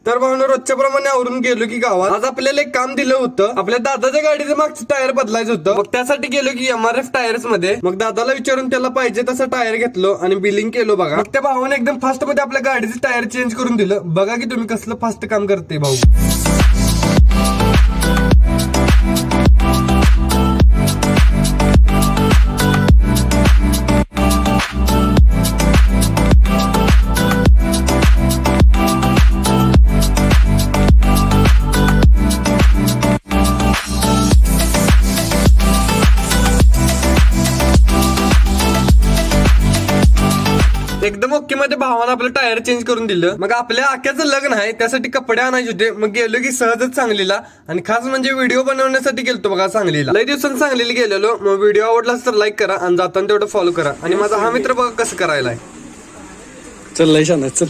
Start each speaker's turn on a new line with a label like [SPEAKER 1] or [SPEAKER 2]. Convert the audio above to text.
[SPEAKER 1] तर भावना रोजच्या प्रमाणे आवरून गेलो की गावात. आज आपल्याला एक काम दिलं होतं. आपल्या दादाच्या गाडीचं मागचं टायर बदलायचं होतं. मग त्यासाठी गेलो की MRF टायर्स मध्ये. मग दादाला विचारून त्याला पाहिजे तसं टायर घेतलो आणि बिलिंग केलो बघा. मग त्या भावाने एकदम फास्ट मध्ये आपल्या गाडीचं टायर चेंज करून दिलं. बघा की तुम्ही कसलं फास्ट काम करते भाऊ. एकदम ओके मध्ये भावानं आपलं टायर चेंज करून दिलं. मग आपल्या आक्याचं लग्न आहे त्यासाठी कपडे आणायचे होते. मग गेलो की सहजच सांगलीला आणि खास म्हणजे व्हिडिओ बनवण्यासाठी गेलतो बघा सांगलीला. लई दिवसांनी सांगलीला गेलेलो. मग व्हिडिओ आवडलाच तर लाईक करा आणि जाताना तेवढं फॉलो करा. आणि माझा हा मित्र बघा कसं करायला आहे.
[SPEAKER 2] चल लय छान आहे चल.